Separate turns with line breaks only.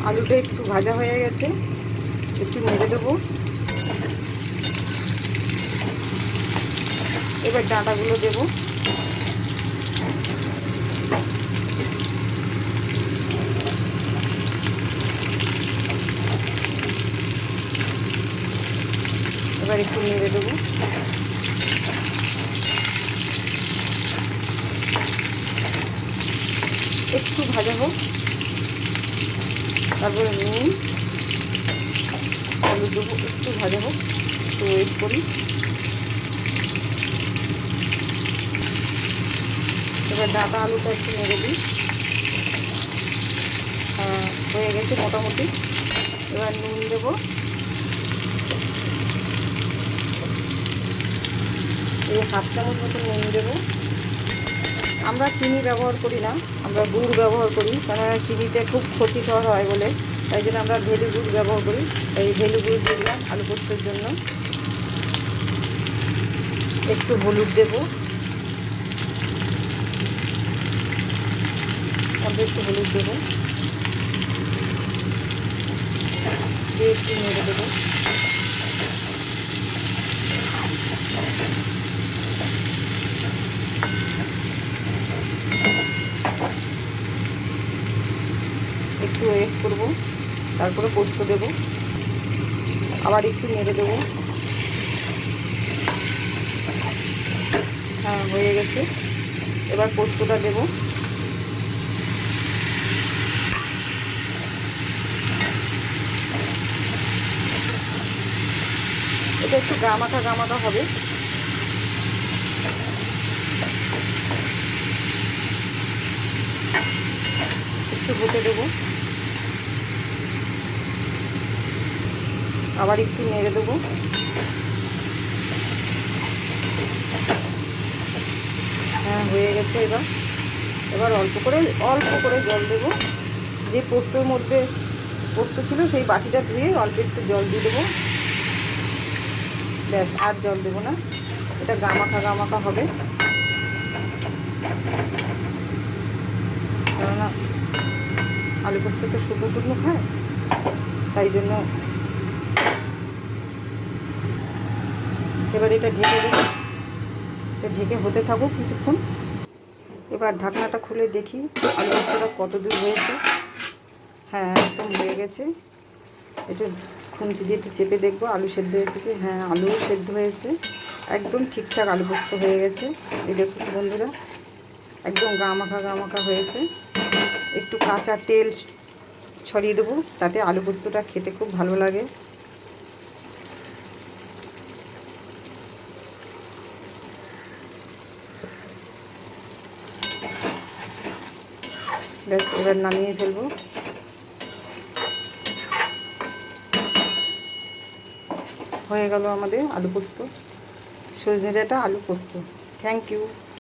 আলুটা একটু ভাজা হয়ে গেছে, একটু নেড়ে দেবো। এবার ডাঁটাগুলো দেবো। এবার একটু নেড়ে দেবো। একটু ভাজা হোক, তারপরে নুন আলু দেবো। একটু ভাজা হোক, একটু ওয়েট করি। এবার ডাঁটা আলুটা একটু নেড়ে দিই। হয়ে গেছে মোটামুটি। এবার নুন দেবো। এই 1/2 চামচ মতো নুন দেবো। আমরা চিনি ব্যবহার করি না, আমরা গুড় ব্যবহার করি, কারণ চিনিতে খুব ক্ষতিকর হয় বলে, তাই জন্য আমরা ভেলু গুড় ব্যবহার করি। এই ভেলু গুড় দিলাম আলু পোস্তর জন্য। একটু হলুদ দেবো, অল্প একটু হলুদ দেবো, দিয়ে একটু নেড়ে দেবো। একটু ওয়েট করবো, তারপরে পোস্ত দেবো। আবার একটু নেড়ে দেবো। হ্যাঁ, হয়ে গেছে। এবার পোস্তটা দেবো। এটা একটু গামাখা গামাখা হবে। একটু হতে দেবো। আবার একটু নেড়ে দেবো। হ্যাঁ, হয়ে গেছে। এবার অল্প করে জল দেবো। যে পোস্তর মধ্যে পোস্ত ছিল সেই বাটিটা ধুয়ে অল্প একটু জল দিয়ে দেবো। ব্যাস, আর জল দেবো না। এটা গামাখা গামাখা হবে, কেননা আলু পোস্ত তো শুকনো শুকনো খায়, তাই জন্য। এবার এটা ঢেকে দেবো। ঢেকে হতে থাকুক কিছুক্ষণ। এবার ঢাকনাটা খুলে দেখি আলু পোস্তটা কত দূর হয়েছে। হ্যাঁ, একদম হয়ে গেছে। একটু খুন্তি দিয়ে একটু চেপে দেখবো আলু সেদ্ধ হয়েছে কি। হ্যাঁ, আলুও সেদ্ধ হয়েছে, একদম ঠিকঠাক আলু পোস্ত হয়ে গেছে। এই দেখুন বন্ধুরা, একদম গামাখা গামাখা হয়েছে। একটু কাঁচা তেল ছড়িয়ে দেবো, তাতে আলু পোস্তটা খেতে খুব ভালো লাগে। ব্যাস, এবার নামিয়ে ফেলবো। হয়ে গেল আমাদের আলু পোস্ত, সজনে ডাঁটা আলু পোস্ত। Thank you.